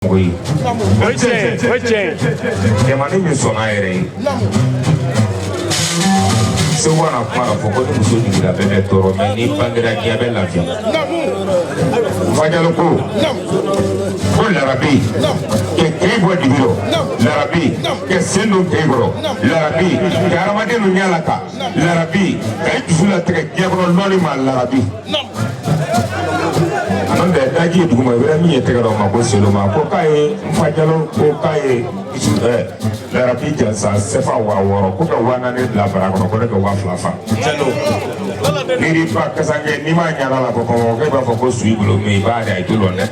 Oui. Oye. Demandez me son aéré. Se wana para foko ni muso ni la belle toro mais ni bangira ki abel la vie. Fajalo ko. Ko l'arabi. Ke kebo dibiro. L'arabi. Ke sendo kebro. L'arabi. Ke aramade no nyalaka. L'arabi. Ke tufula teke kebro noli ma l'arabi. Anon de daji duguma wera mi yetegaro ma ko seloma ko kai fajalo ko kai l'arabi jansa sefa wa woro ko wana ne la bara ko ko wa flafa jalo ni pa kasange ni ma nyala la ko ko ba ko sui bulo me ba da itulo ne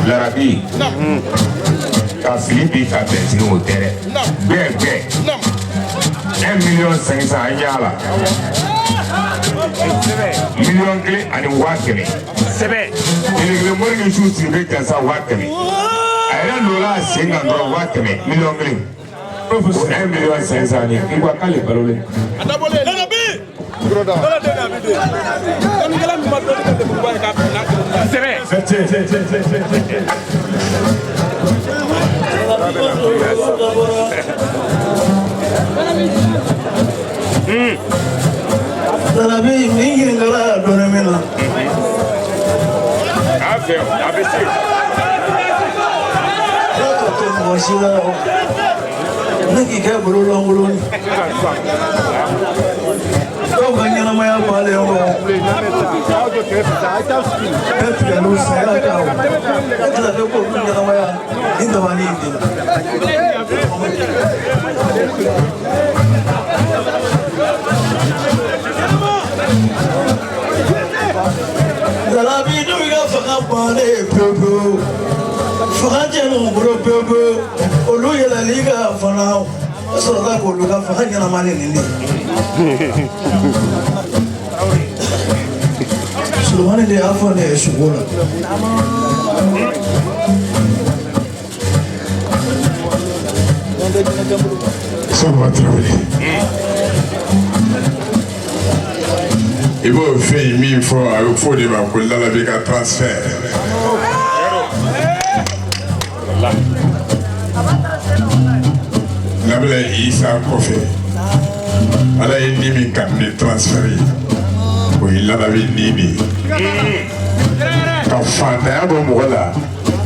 l'arabi ka filipi ka benzine au terrain be 1,500,000 yala million clé ani wakene sebe ile morning shoot be kansa wakene ayra lola singa ndo wakene million clé professeur 1,500,000 ni kwa kale balole adabole larabi broda sebe Larabi mingi ngala dona mena. ABC. Wasila. Niki ke buru longulo. Kau kanya maya pale yo. Ketika lu saya kau. Kita tu kau kanya maya. Indah mani ini. Larabi du ga faka pale pepe. Faka jenu buru pepe. Olu yela liga fana. Asal ko lu ga faka jana mani ni. Sulumani de afone eshugola. Ça va travailler. Il faut faire 1000 fois, il faut des pour l'Alabi qu'à transfert. L'Abla Issa Kofi. Elle a une nimi quand il transféré. Oui, l'Alabi nimi. Quand Fanda Bomola,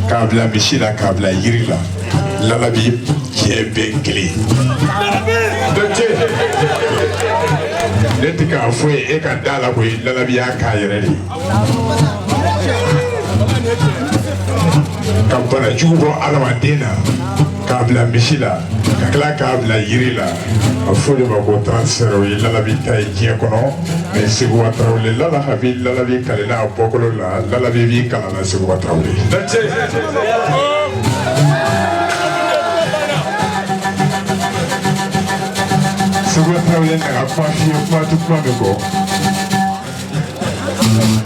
Kabla Michila, Kabla Yirila, l'Alabi qui est bien clé. Neti ka fwe e ka dala ko lalabi ya ka yere ka bana jugo ala wadena ka bla mishila ka kala ka bla yirila afode ba ko transfer o lalabi tay je kono mais sigo watrawle lala habi lalabi kalena bokolo la lalabi bi kala na sigo watrawle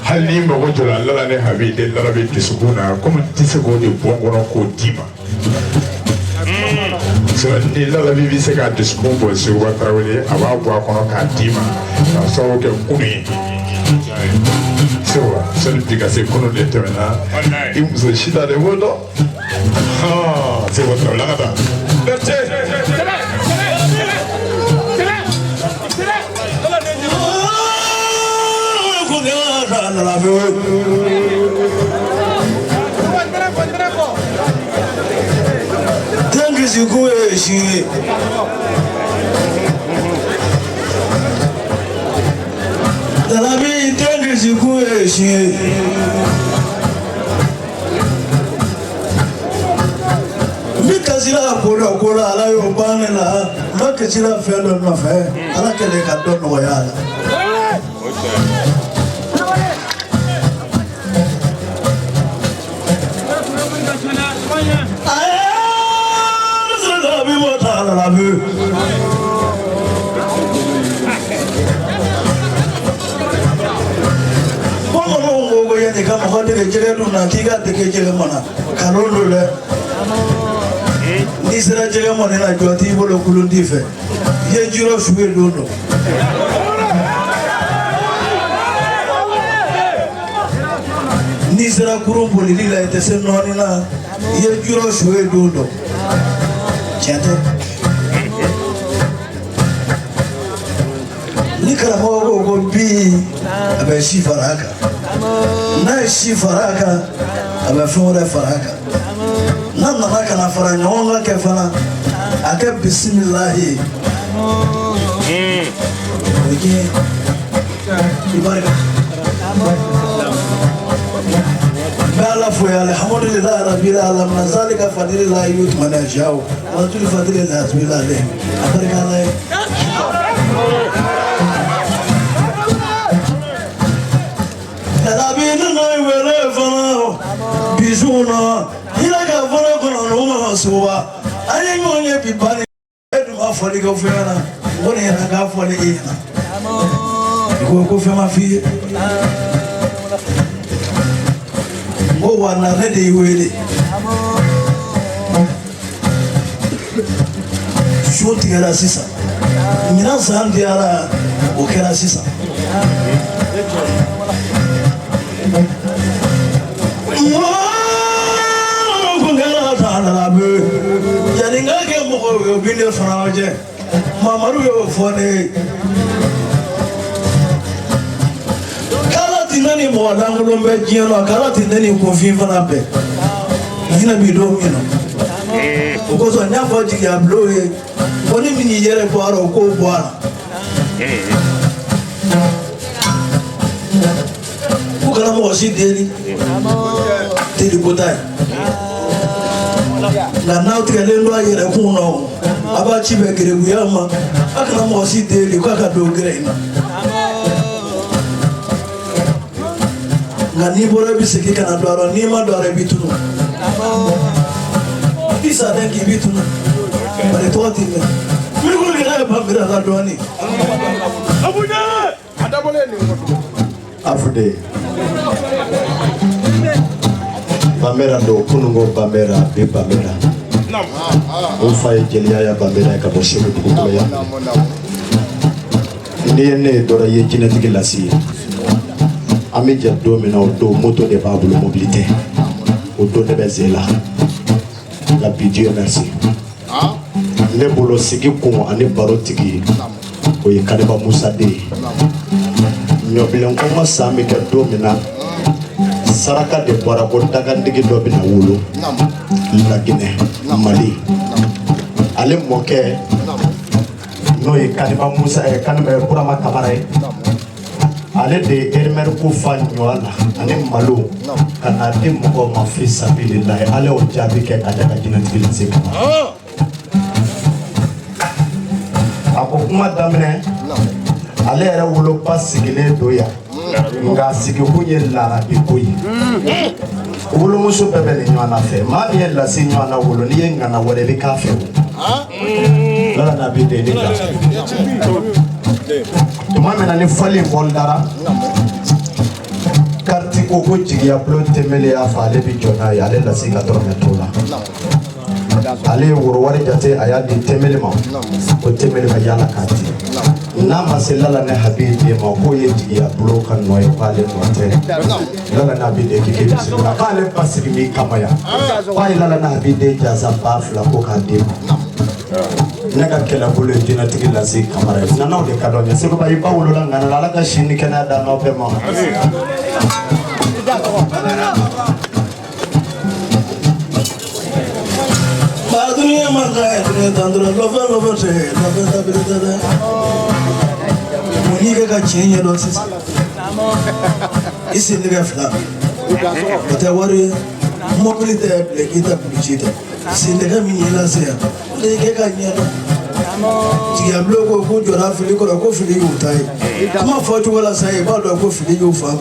hali mago jɔra lala ne habi de lala bɛ dusukun na komi tɛ se k'o de bɔ n kɔnɔ k'o d'i ma ni lala bɛ se ka dusukun bɔ Segu Tarawele a b'a bɔ a kɔnɔ k'a d'i ma k'a sababu kɛ kunu ye Segu sani bi ka se kunu de tɛmɛna i muso si ta de b'o dɔn Segu Tarawele ka taa. Tengisi kueshi. Larabi tengisi kueshi. Mikasira kola ala yo banela. Makasira felo na fe. Ala kele ka don no yala. Kama hote kejele na kiga tekejele mana kalolo le ni sera jele mana na joti bolo kulundi fe ye juro suwe lono ni sera kurumboli la ite se noni na ye juro suwe dodo chete ni karamɔgɔ ko bi a bɛ si fara a kan n'a ye si fara a kan a bɛ fɛn wɛrɛ fara a kan n'a nana ka na fara ɲɔgɔn kan kɛ fana a kɛ bisimilahi o ye i barika bɛ ala fo ye alhamdulilayi rabbil alamin zalika fadlillahi yu'tihi man yasha'u wa zul fadli la yasbiqu alayhi a barika ala ye bisuna ila ka fara kono no ma suba ani ngonye bibani edu ma foli ko fena woni na ga foli ina ko fe ma fi o wana ne de wele shoti era sisa mina san diara o kera sisa janinga ke mɔgɔ bi ne fara jɛ mamadu y'o fɔ ne ye kala ti ne ni mɔgɔ lankolon bɛ diɲɛ na kala ti ne ni kunfin fana bɛɛ hinɛ bi don min na o kosɔn n y'a fɔ jigiya bulon ye ko ni min y'i yɛrɛ bɔ a la o k'o bɔ a la ko kana mɔgɔ si deli teri ko ta ye nka n'aw tigɛlen don a yɛrɛ kun na a b'a ci bɛɛ gerebuya ma a kana mɔgɔ si deli k'a ka don gɛrɛ in na nka n'i bɔra i bɛ segin ka na don a la n'i ma don a la i bɛ tunu i sa den k'i bɛ tunu bari tɔgɔ t'i mɛn min ko k'i ka ye banbere la dɔɔnin. Afude Bamera do kunungo Bamera be Bamera o fa ye jeliya ya Bamera ka bɔ Segu dugukolo ya ni ye ne dɔra ye jinɛtigi lasi ye an bɛ jɛ don min na o don moto de b'a bolo mobili tɛ o don ne bɛ ze la nka bi Dieu merci ne bolo sigi kun ani baro tigi o ye Kaniba Musa de ye ɲɔbilen ko ma san bɛ kɛ don min na saraka de bɔra ko dagandigi dɔ bɛna wolo Laginɛ Mali ale mɔkɛ n'o ye Kaniba Musa ye Kaniba Burama Kamara ye ale de ye erimɛri ko fa ɲɔ la ani malo ka n'a di mɔgɔw ma fi sabilillahi ale y'o jaabi kɛ ka daga jinɛtigi lase kama a ko kuma daminɛ ale yɛrɛ woloba sigilen don yan nka sigikun ye larabi ko ye wolomuso bɛɛ bɛ nin ɲɔgɔn na fɛ maa min ye lasi ɲɔgɔn na wolo n'i ye ŋana wɛrɛ i bɛ k'a fɛ o ala n'a bɛ den de la tuma min na ni fali bɔldara kariti ko ko jigiya bulon tɛmɛlen y'a fɔ ale bɛ jɔ n'a ye ale lasi ka dɔrɔmɛ t'o la ale ye woro wari jate a y'a di tɛmɛli ma ko tɛmɛli ka yala k'a di n'a ma se Lala ne Habi de ma k'o ye jigiya bulon ka nɔ ye k'ale nɔ tɛ Lala n'a bi de k'i bisimila k'ale ba sigi min kama yan k'a ye Lala n'a Habi de jasa ba fila ko k'a di ma ne ka kɛlɛbolo ye jinɛtigi lase Kamara ye nanaw de ka dɔn ye Seguba i ba wolola ŋana la Ala ka si ni kɛnɛya da n'aw bɛɛ ma Dunia makai dunia tandura lover te lover abilita da muni ka chenye do sisa isi ndiga fla bata wari mobilite blekita publicita isi ndiga minila se le ke ka nyero ti ablo ko jora fili ko fili utai kuma fotu wala sai ba do ko fili yo fa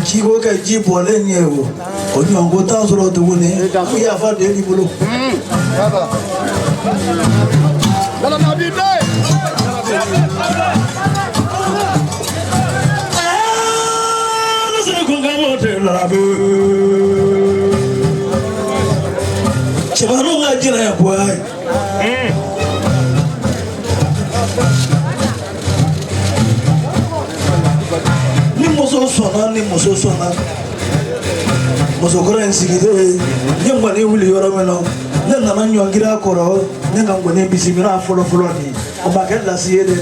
ki ko ka ji bole nyewo onyo ngo ta soro to woni ku ya fa de ni bolo Lala na bi dai na se ko ga mo te la be chebanu nga jira ya kwai ni muso sona musokora en sigide nyangwa ni wuli yoro meno nanga na nyongira koro nanga ngone bisimira folo ni o makela siede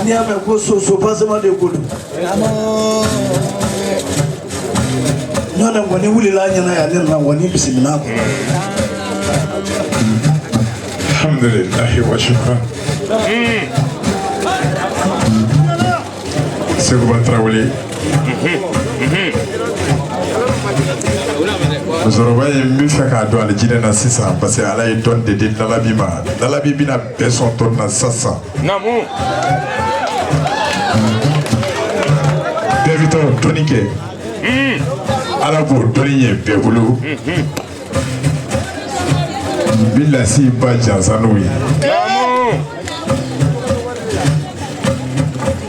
ni ame ko so pasema de kudu nyona ngone wuli la nyana ya nanga ngone bisimira ko alhamdulillah wa shukran Segou Traoré Zoroba ye min fɛ k'a dɔn alijinɛ na sisan parce que ala ye dɔn de di Lalabi ma Lalabi bɛna bɛɛ sɔn tɔn na sisan bɛɛ bɛ taa dɔnni kɛ ala b'o dɔnni ye bɛɛ bolo bi lasi ba jansa n'o ye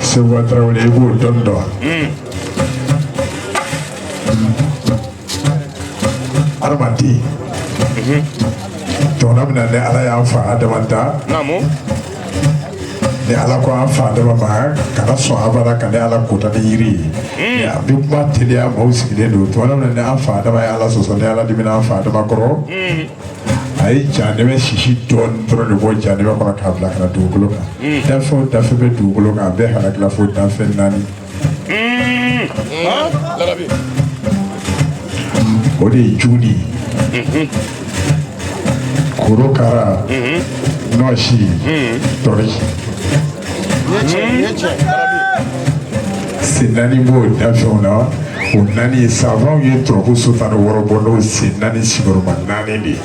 Segou Traoré i b'o dɔn dɔn adamaden jamana min na ni ala y'an fa adama da ni ala ko an fa adama ma kana sɔn abada ka ni ala kota ni yiri ye a bɛ kuma teliya maaw sigilen don jamana min na ni an fa adama ye ala sɔsɔ ni ala dimina an fa adama kɔrɔ a ye janɛmɛ sisi dɔɔni dɔrɔn de bɔ janɛmɛ kɔnɔ k'a bila ka na dugukolo kan danfɛn o danfɛn bɛ dugukolo kan a bɛɛ halakila fo danfɛn 4 o de ye juguni korokara nɔsi tori sen 4 b'o danfɛnw na o 4 ye savants ye turabu so 16 bɔ n'o sen 4 sigiyɔrɔma 4 de ye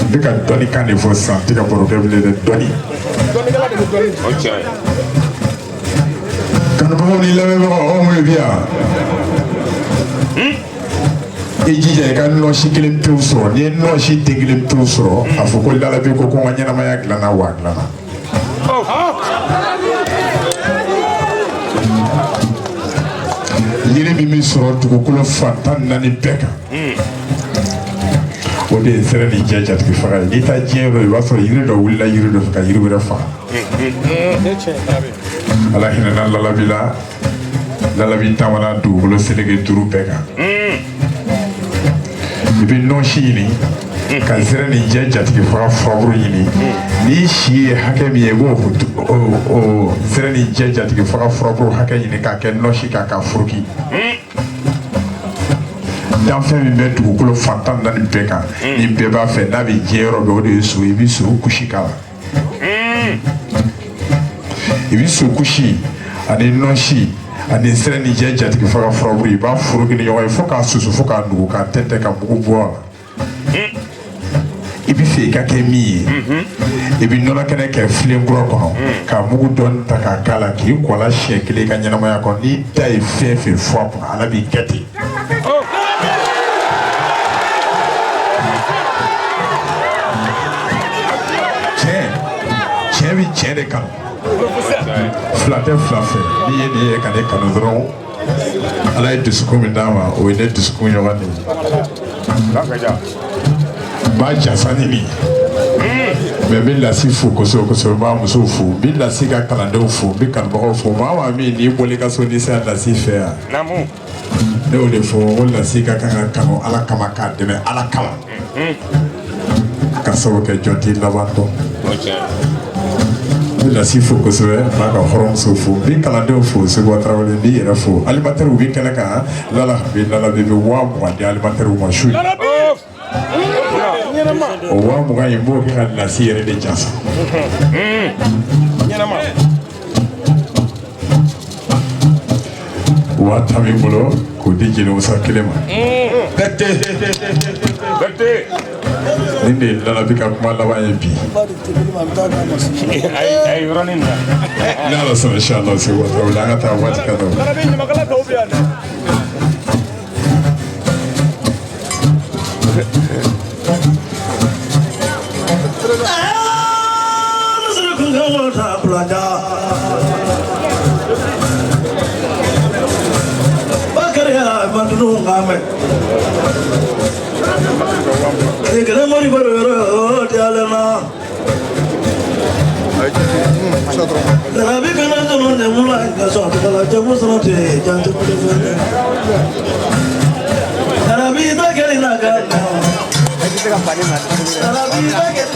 n bɛ ka dɔnni kan de fɔ sisan n tɛ ka barokɛ bilen dɛ dɔnni kanubagaw ni lamɛnbagaw aw minnu bɛ yan i jija i ka nɔsi kelen pewu sɔrɔ n'i ye nɔsi den kelen pewu sɔrɔ a fɔ ko Lalabi ko n ka ɲɛnamaya dilanna wa a dilanna yiri min bɛ sɔrɔ dugukolo fantan 4 bɛɛ kan o de ye sɛnɛ ni diɲɛ jatigi faga ye n'i taa diɲɛ yɔrɔ i b'a sɔrɔ yiri dɔ wulila yiri dɔ fɛ ka yiri wɛrɛ faga ala hinɛna Lalabi la Lalabi taamana dugukolo seleke 5 bɛɛ kan i bɛ nɔsi ɲini ka sɛnɛ ni diɲɛ jatigi faga furaburu ɲini n'i si ye hakɛ min ye i b'o sɛnɛ ni diɲɛ jatigi faga furaburu hakɛ ɲini k'a kɛ nɔsi kan k'a furuki danfɛn min bɛ dugukolo fantan 4 bɛɛ kan ni bɛɛ b'a fɛ n'a bɛ diɲɛ yɔrɔ bɛɛ o de ye so i bɛ so kusi k'a la i bɛ so kusi ani nɔsi ani sɛnɛ ni diɲɛ jatigi faga furaburu i b'a furuki ni ɲɔgɔn ye fo k'a susu fo k'a nugu k'a tɛntɛn ka mugu bɔ a la i bɛ fɛ i ka kɛ min ye i bɛ nɔnɔ kɛnɛ kɛ filen kura kɔnɔ ka mugu dɔɔni ta k'a k'a la k'i kɔ a la siɲɛ 1 i ka ɲɛnamaya kɔnɔ n'i da ye fɛn fɛn fɔ a kɔnɔ ala b'i kɛ ten tiɲɛ bɛ tiɲɛ de kanu fila tɛ fila fɛ n'i ye nin ye ka ne kanu dɔrɔn ala ye dusukun min d'a ma o ye ne dusukun ɲɔgɔn de ye n b'a jasa ni nin mɛ n bɛ Lasi fo kosɛbɛ kosɛbɛ n b'a musow fo n bɛ Lasi ka kalandenw fo n bɛ kanubagaw fo maa maa min n'i bɔli ka so n'i sera Lasi fɛ yan ne y'o de fɔ ko Lasi ka kan ka kanu ala kama k'a dɛmɛ ala kama ka sababu kɛ jɔn t'i laban dɔn n bɛ Lasi fo kosɛbɛ n b'a ka hɔrɔnmuso fo n bɛ kalandenw fo Segou Tarawele n b'i yɛrɛ fo alimatɛriw bɛ kɛnɛ kan Lalabi bɛ 20,000 di alimatɛriw ma su o 20,000 in b'o kɛ ka Lasi yɛrɛ de jasa wa tan b'i bolo k'o di jeli musa 1 ma nin de ye Lalabi ka kuma laban ye bi ni ala sɔnna inshallah Segou Tarawele an ka taa waati ka dɔn Rabi kana tunu ne mula ka so ta jamu sana te jantu ko de Rabi ta kele na ka Rabi ta kele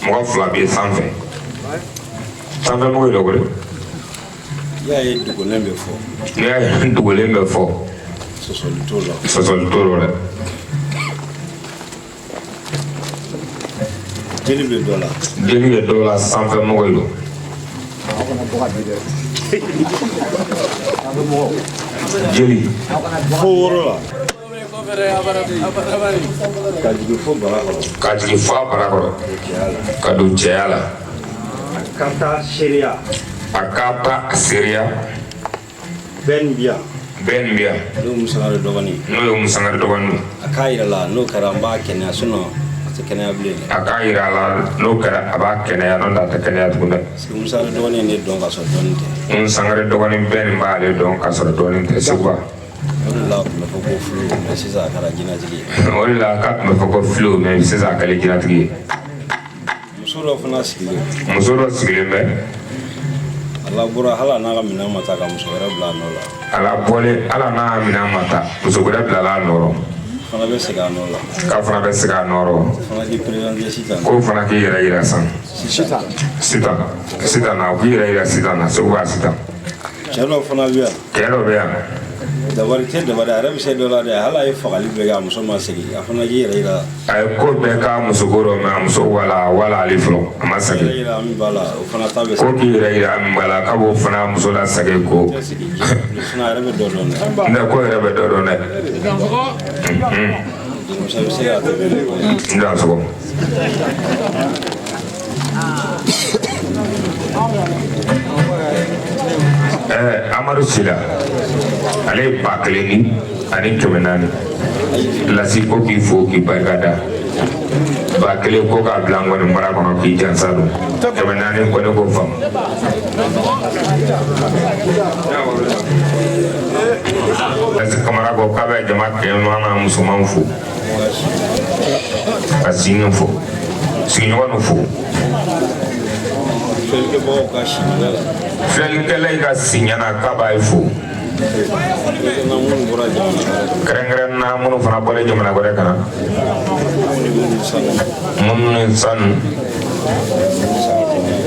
mɔgɔ fila bɛ sanfɛ sanfɛ mɔgɔ ye dɔgɔlen n'i y'a ye dogolen bɛ fɔ n'i y'a ye dogolen bɛ fɔ sɔsɔli t'o la sɔsɔli t'o la dɛ jeli bɛ dɔ la jeli bɛ dɔ la sanfɛ mɔgɔ ye don jeli fo wɔɔrɔ la ka jigin fo bara kɔrɔ ka jigin fo a bara kɔrɔ ka don cɛya la ka taa seereya a ka taa a seereya bɛɛ nin bi yan bɛɛ nin bɛ yan n'o ye musangari dɔgɔnin n'o ye musangari dɔgɔnin don a k'a yira la n'o kɛra n b'a kɛnɛya a tɛ kɛnɛya bilen dɛ a k'a yira a la n'o kɛra a b'a kɛnɛya n'o tɛ a tɛ kɛnɛya tugun dɛ parce que musangari dɔgɔnin de dɔn ka sɔrɔ dɔɔnin tɛ musangari dɔgɔnin bɛɛ nin b'ale dɔn ka sɔrɔ dɔɔnin tɛ seguba o de la a tun bɛ fɔ ko fulu mɛ sisan a kɛra jinɛtigi ye o de la k'a tun bɛ fɔ ko filew mɛ sisan a kɛlen jinɛtigi ye muso dɔ fana sigilen muso dɔ sigilen bɛ a labɔra hali a n'a ka minɛn ma ta ka muso wɛrɛ bila a nɔ la ala bɔlen ala n'a minɛn ma ta muso wɛrɛ bilala a nɔrɔ fana bɛ segin a nɔ la k'a fana bɛ segin a nɔrɔ fana k'i perezante sitan k'o fana k'i yɛrɛ yira sitan na o k'i yɛrɛ yira sitan na segu b'a sitan cɛ dɔ fana bɛ yan cɛ dɔ bɛ yan dabari tɛ dabari a yɛrɛ bɛ se dɔ la dɛ hali a ye fagali bɛɛ kɛ a muso ma segin a fana k'i yɛrɛ yira a ye ko bɛɛ k'a muso ko dɔ mɛ a muso wala ale fɔlɔ a ma yɛrɛ segin yira min b'a la o fana ta bɛ ko segin k'i yɛrɛ yira min b'a la k'a b'o fana muso la segin ko tɛ segin sinon a yɛrɛ bɛ dɔ dɔn dɛ ne ko yɛrɛ bɛ dɔ dɔn dɛ muso bɛ se k'a tɛmɛ n da sɔgɔ amadu sila ale ye 1000 ani 400 lasi ko k'i fo k'i barikada 1000 ko k'a bila n kɔni mara kɔnɔ k'i jansa don 400 ko ne k'o faamu lasi kamara ko k'a bɛ jama kɛɲɛman n'a musoman fo ka siɲɛ fo sigiɲɔgɔnw fo filɛlikɛbagaw ka sini la filɛlikɛla in ka siɲɛna k'a b'a ye fo filɛlikɛla minnu bɔra jamana wɛrɛ kɛrɛnkɛrɛnna minnu fana bɔlen jamana wɛrɛ kan minnu sanu minnu ni sanu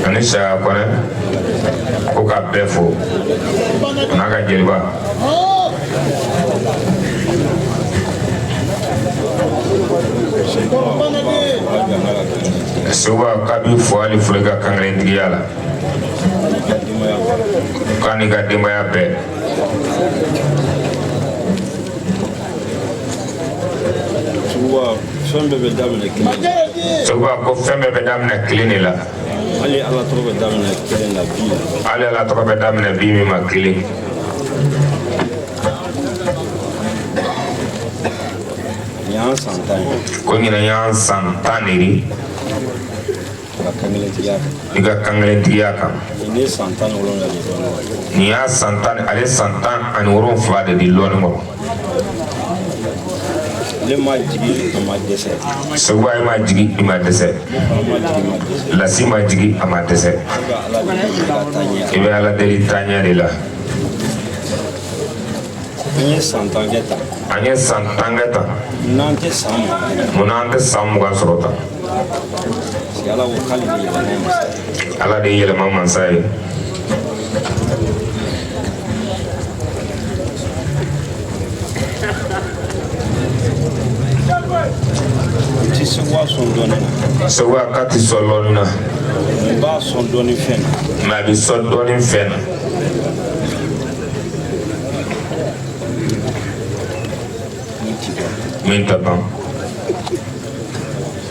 ani saya kɔnɛ ko k'a bɛɛ fo n'a ka jeliba Seguba k'a b'i fo hali fɔlɔ i ka kankelentigiya la k'a n'i ka denbaya bɛɛ Seguba fɛn bɛɛ bɛ daminɛ kelen de Seguba ko fɛn bɛɛ bɛ daminɛ kelen de la hali ala tɔgɔ bɛ daminɛ kelen la bi la hali ala tɔgɔ bɛ daminɛ bi min ma kelen nin y'an san 10 ye ko ɲinɛ y'an san 10 de ye ka kankelentigiya kan i ka kankelentigiya kan nin ye san 17 de dɔɔnin nin y'a san 10 ale san 17 de di lɔɔni kɔnɔ ale ma jigi a ma dɛsɛ Seguba i ma jigi i ma dɛsɛ ma jigi ma dɛsɛ lasi ma jigi a ma dɛsɛ i bɛ ala deli ka taa ɲɛ i bɛ ala deli taaɲɛ de la an ye san 10 kɛ tan an ye san 10 kɛ tan n'an tɛ san ma munna an tɛ san 20 sɔrɔ tan parce que ala ko k'ale de yɛlɛma masa ye ala de ye yɛlɛma mansa ye ti sewa son dɔɔni na. Sewa k'a ti sɔn lɔɔni na. N b'a sɔn dɔɔni fɛn na. Mais a bɛ sɔn dɔɔni fɛn na. Min tɛ ban.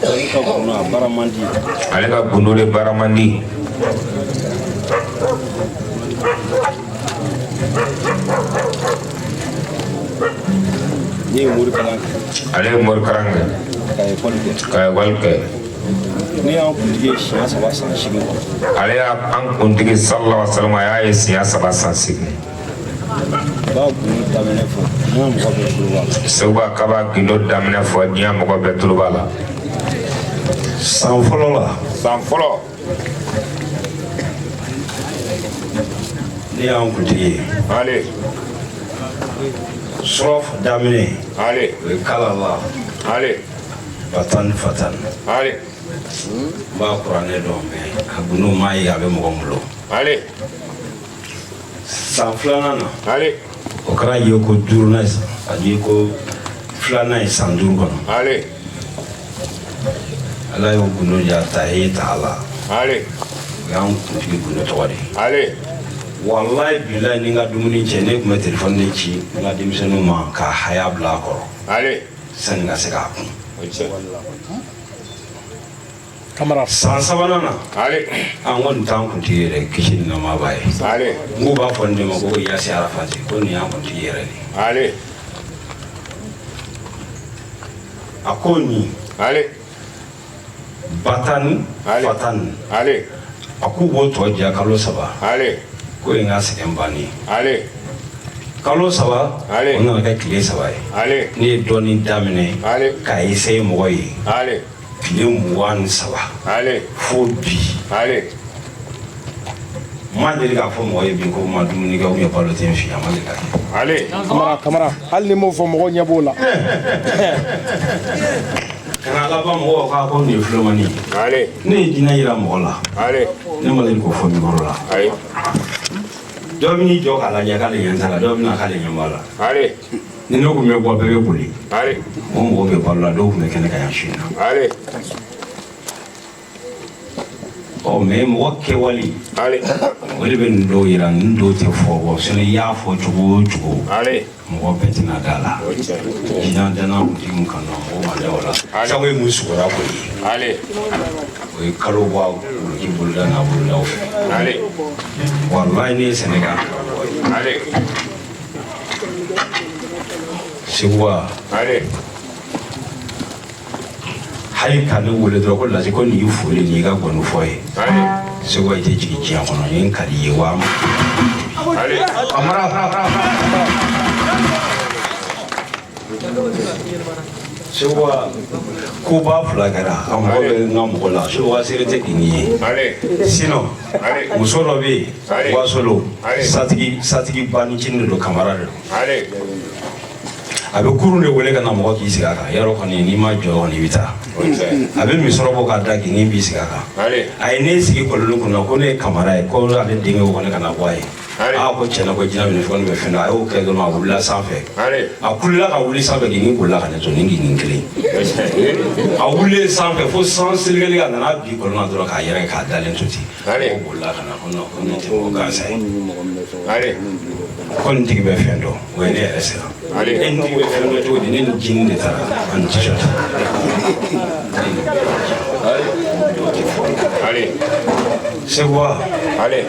Ale ka gundo a baara man di. Ale ka gundo de baara man di. Ne ye mori kalan kɛ. Ale ye mori kalan kɛ. Ka ekɔli kɛ. Ka ekɔli kɛ. Ne y'an kuntigi ye siɲɛ 3 san 8 kɔnɔ. Ale y'an kuntigi sallallahu alaihi wa sallam a y'a ye siɲɛ 3 san 8. B'a gundo daminɛ fɔ diɲɛ mɔgɔ bɛɛ tulo b'a la. Segu k'a b'a gundo daminɛ fɔ diɲɛ mɔgɔ bɛɛ tulo b'a la. San fɔlɔ la. San fɔlɔ. Ne y'an kuntigi ye. Ale. Surɔfu daminɛ. Ale. O ye kala la. Ale. Fatan fatan. Ale. N b'a kuranɛ dɔn mais a gundo m'a ye a bɛ mɔgɔ min bolo. Ale. San filanan na. Ale. O kɛra ye ko 5nan ye a ye ko 2nan ye san 5 kɔnɔ. Ale. Ala y'o gundo ja ta ye ta la. Ale. O y'an kuntigi gundo tɔgɔ de ye. Ale. Wallahi bilahi ni n ka dumuni cɛ ne tun bɛ telefɔni de ci n ka denmisɛnninw ma ka haya bila a kɔrɔ. Ale. Sani n ka se k'a kun. Kamara. San 3nan na. Ale. An kɔni t'an kuntigi yɛrɛ kisi ni nɛɛma b'a ye. Ale. N k'u b'a fɔ ne ma ko Yasi Arafati ko nin y'an kuntigi yɛrɛ de. Ale. A ko nin. Ale. Batan. Ale. Fatan. Ale. A k'u b'o tɔ diya kalo 3. Ale. Ko ye n ka sɛgɛn bannen. Ale. Kalo 3. Ale. O nana kɛ tile 3 ye. Ale. Ne ye dɔɔnin daminɛ. Ale. K'a essayer mɔgɔ ye. Ale. Tile 23. Ale. Fo bi. Ale. N ma deli k'a fɔ mɔgɔ ye bi ko n ma dumuni kɛ ou bien balo tɛ n fɛ, a ma deli ka kɛ. Ale. Kamara. Hali ni m'o fɔ mɔgɔw ɲɛ b'o la. Kana laban mɔgɔw k'a ko nin ye filomani ye. Ale. Ne ye diinɛ yira mɔgɔ la. Ale. Ne ma deli k'o fɔ micro la. Ayi. Dɔ bɛ n'i jɔ k'a lajɛ k'ale ɲɛ t'a la, dɔ bɛ na k'ale ɲɛ b'a la. Ale. Ni ne tun bɛ bɔ bɛɛ bɛ boli. Ale. O mɔgɔw bɛ balo la, dɔw tun bɛ kɛnɛ kan yan su in na. Ale. Ɔ mais mɔgɔ kɛwale. Ale. O de bɛ nin dɔw yira nin dɔw tɛ fɔ wa sinon i y'a fɔ cogo o cogo. Ale. Mɔgɔ bɛɛ tɛna da la. Diinɛ danna kuntigi min kan na mɔgɔw ma da o la. Sabu ye mun sugora ko ye. Ale. O ye kalo bɔ k'i boloda n'a bolodaw fɛ. Ale. Wallahi ne ye Sénégal. Ale. Seguwa. Ale. Hali ka ne wele dɔrɔn ko Lasi ko nin y'i foli nin y'i ka gɔni fɔ ye. Ale. Seguwa i tɛ jigin diɲɛ kɔnɔ n ye n ka di ye wa. Ale. Seguwa ko b'a fila kɛra a mɔgɔ bɛ n ka mɔgɔ la Seguwa seere tɛ k'i ni ye. Ale. Sinon Ale. muso dɔ bɛ Ale. yen Wasolo Ale. satigi ba ni cini de don Kamara de don. Ale. A bɛ kurun de wele ka na mɔgɔ k'i sigi a kan yarɔ kɔni n'i ma jɔ kɔni i bɛ taa. A bɛ misɔrɔ bɔ k'a da k'i ni b'i sigi a kan. Ale. A ye ne sigi kɔlɔnni kunna ko ne ye Kamara ye ko ale denkɛ ko ne kana bɔ a ye. Aa ko tiɲɛna ko jinɛ bɛ ne fɔ ne bɛ fɛn dɔ a y'o kɛ dɔrɔn a wulila sanfɛ. Ale. A kulila ka wuli sanfɛ k'i ni bolila ka ne to ni k'i kelen. A wulilen sanfɛ fo san selikɛli a nana bi kɔlɔn na dɔrɔn k'a yɛrɛ k'a dalen to ten. Ale. O bolila ka na ko non ko ne tɛ mɔgɔ gansan ye. Ale. Ko nin tigi bɛ fɛn dɔn o ye ne yɛrɛ siran. Ale. E nin tigi bɛ fɛn dɔn cogo di ne ni jini de taara an ni t-shirt. Ale. Seguwa. Ale.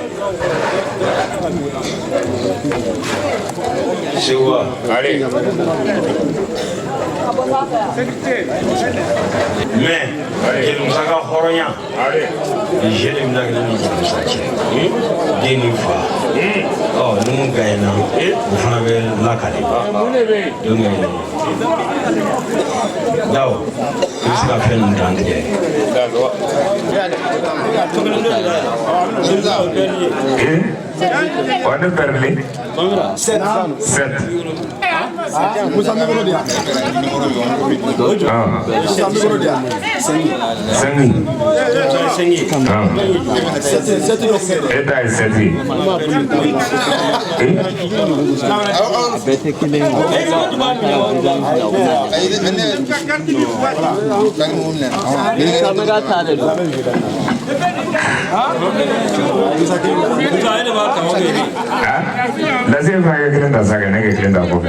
Seguwa. Ale. Mais jelimusa ka hɔrɔnya. Ale. Jeli min dakina ni jelimusa cɛ. Den ni fa. Ɔ ni mun gagnera o fana bɛ lakale. Donc Daw i bɛ se ka fɛn ninnu dan tigɛ. On est perdu. 7. Musa numéro dia. Musa numéro dia. Sengi. Eta é sete. Lazim fanya kile nda saka nege kile nda kofe.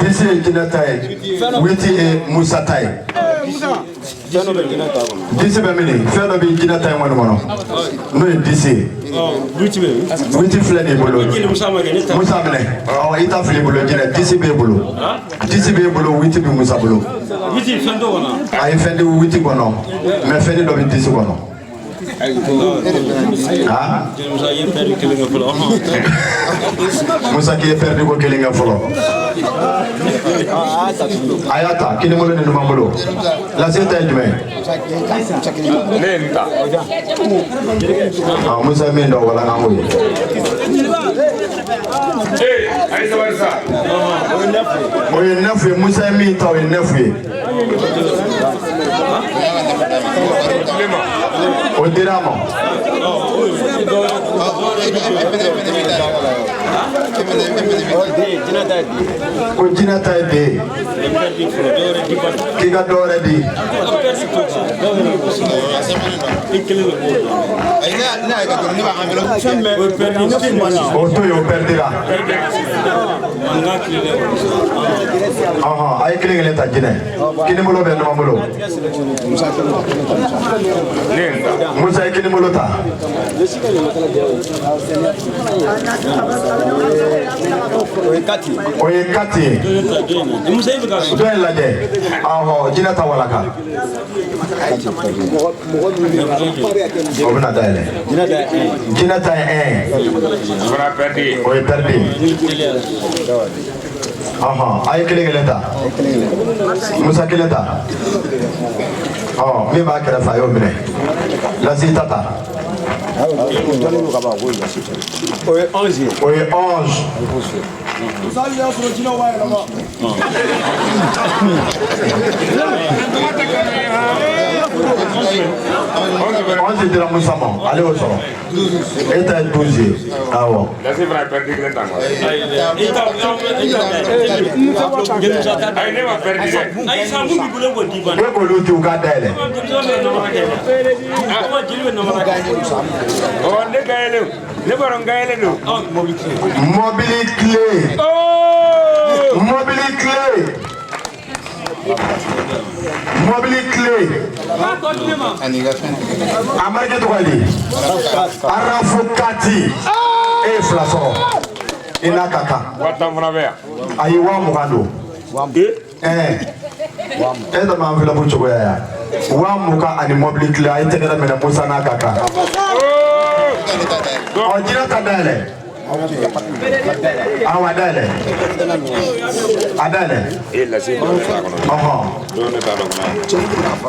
D'ici Kinataï, Witi et Moussa Taï. D'ici Bamini, faire le Kinataï Mono. Nous, d'ici. Witi Flani Bolo. Moussa Mene. Oh, il t'a fait Bolo, d'ici Bolo. D'ici Bolo, Witi Moussa Bolo. Ah, il fait de Witi Bono. Mais fait de d'ici Bono. Musa qui est perdu au Kelinga Folo. Ayata, qui ne m'a donné le mamolo. La c'est un humain. Musa Mendo, voilà, oui. Oui, neuf, Musa Mito, et neuf. Odiramo. Ojinata de. Kiga dore di. Oto yo perdira. Aha, ay kile ta jine. Kini mulo be no mulo. Musa kini mulo ta. Oye kati. Doe laje. Aho, jina ta walaka. Obna dale. Jina ta Oye perdi. Aha, ay kile ta. Musa kile ta. Oh, mi ba kera fa yo mine. La zitata. Oye 11. Oye 11. On se dira Moussama, allez au sol. Et t'as 12. Ah bon. Mobile clé. Amarke Tougali. Arafokati. Et Flasson. Inakaka. Ayiwa Mugando. Eda mavila bucho ya. Wa muka ani mobile clé ay tegera mena Musa nakaka. Ojira kadale. Awa dale. Adale.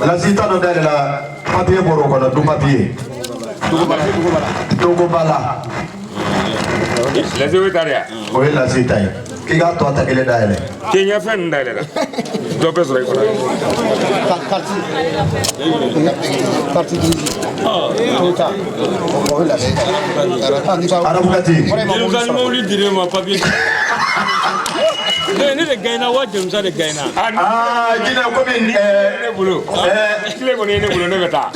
La cita no dale la papier boro kono du papier. Dogo bala. La secretaria. Oui la cita. Qui ga to atakele dale. Kenya fen dale la. Do peso re kono. Parti. Arabukati. Nous allons lui dire mon papier. ne de gaina wa Jamusa de gaina jinɛ komi ne bolo tile kɔni ne bolo ne bɛ taa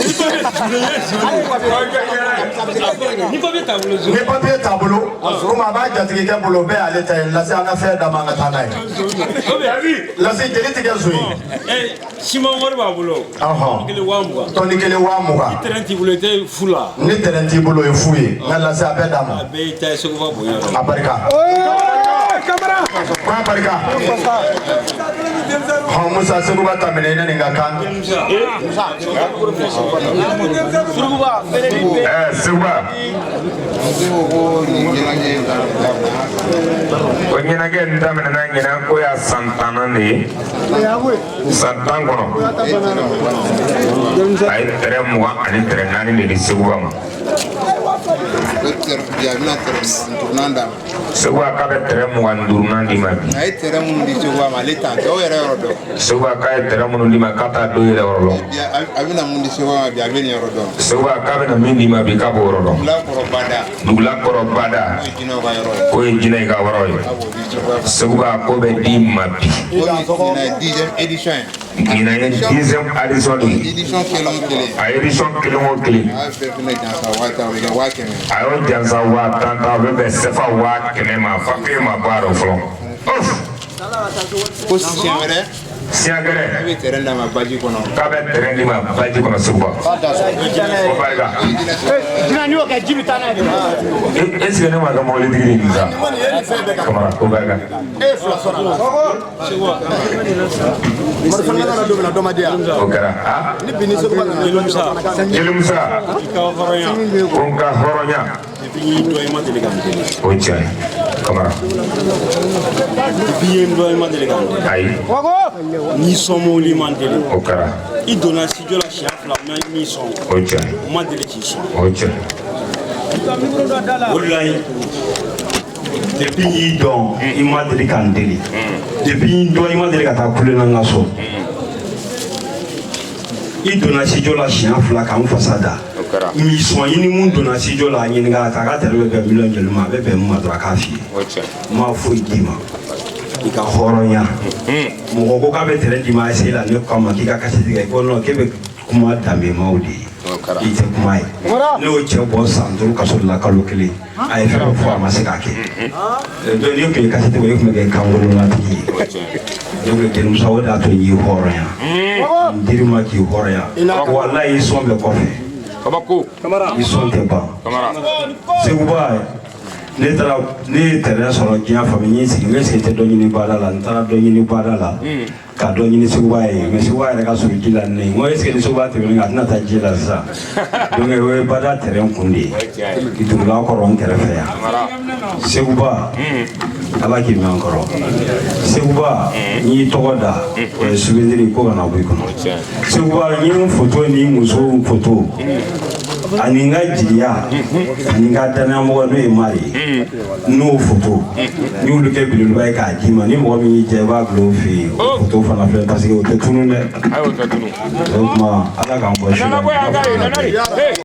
ni papier t'a bolo ni papier t'a bolo Zuruma a b'a jatigikɛ bolo bɛɛ y'ale ta ye lase an ka fɛn d'a ma an ka taa n'a ye lase jeli tigɛ so ye siman wari b'a bolo tɔni kelen 20,000 terrain t'i bolo i tɛ fu la ni terrain t'i bolo ye fu ye nka lase a bɛɛ d'a ma a bɛɛ y'i ta ye Seguba bonya a barika k'a barika Musa Seguba ta minɛ ne nin ka kan Seguba o ɲɛnajɛ in daminɛna ɲinan ko y'a san 10 de ye san 10 kɔnɔ a ye terrain 20 ani terrain 4 de di Seguba ma Seguba k'a bɛ terrain 25 di ma bi a ye terrain minnu di Seguba ma ale t'a dɔw yɛrɛ yɔrɔ dɔn Seguba k'a ye terrain minnu di ma k'a t'a dɔw yɛrɛ yɔrɔ dɔn a bɛna mun di Seguba ma bi a bɛ nin yɔrɔ dɔn Seguba k'a bɛna min di ma bi k'a b'o yɔrɔ dɔn Dugulakɔrɔ Bada o ye jinɛ ka yɔrɔ ye Seguba ko bɛ di ma bi ɲinan ye 10e édition de ye a édition kelen o kelen a y'o jansa 10,000 ta a bɛ bɛn sefa 100,000 ma papier ma bɔ a la fɔlɔ ko siɲɛ wɛrɛ siɲɛ gɛrɛ a bɛ terrain d'a ma baji kɔnɔ k'a bɛ terrain di ma baji kɔnɔ Seguba o barika est-ce que ne ma kɛ mɔbilitigi de ye sa Kamara o barika o kɛra Jeli Musa ko n ka hɔrɔnya o tiɲɛ ye Kamara ayi ni sɔnmɔli man deli o kɛra i donna studio la siɲɛ 2 ma ni sɔn o tiɲɛ ye o ma deli k'i sɔn o tiɲɛ o de la depuis y'i dɔn i ma deli ka n deli depuis y'i dɔn i ma deli ka taa kulela n ka so i donna studio la siɲɛ 2 ka n fasa da m'i sɔn i ni mun donna studio la a ɲininka a ka tɛrɛ bɛ bɛn million joli ma a bɛ bɛn mun ma dɔrɔn a k'a f'i ye n m'a foyi d'i ma i ka hɔrɔnya mɔgɔ ko k'a bɛ tɛrɛ d'i ma essaye la ne k'a ma k'i ka kasi tigɛ ko non k'e bɛ kuma danbemaw de ye i tɛ kuma ye ne y'o cɛ bɔ san 5 kaso de la kalo 1 a ye fɛn fɔ a ma se k'a kɛ donc n'i tun ye kasi tigɛ i tun bɛ kɛ kankolonlatigi ye donc Jeli Musa o de y'a to n y'i hɔrɔnya n dir'i ma k'i hɔrɔnya walayi i sɔn bɛ kɔfɛ i sɔn tɛ ban Seguba ne ye terrain sɔrɔ diɲɛ fan bɛɛ n ye sigi n sigi tɛ dɔ ɲini bada la n taara dɔ ɲini bada la ka dɔ ɲini Seguba ye mais Seguba yɛrɛ ka surun ji la ne n ko est ce que ni Seguba tɛmɛna a tɛna taa ji la sisan donc o ye bada terrain kun de ye Dugulakɔrɔ n kɛrɛfɛ yan Seguba Ala k'i mɛn an kɔrɔ Seguba n y'i tɔgɔ da o ye souvenir ko kana bɔ i kɔnɔ Seguba n ye n photo ni muso photo ani n ka jigiya ani n ka danayamɔgɔ n'o ye Mari ye n'o photo n y'olu kɛ belebeleba ye k'a d'i ma ni mɔgɔ min y'i diya i b'a bila o fɛ yen o photo fana filɛ parce que o tɛ tunun dɛ o tuma Ala k'an bɔ su la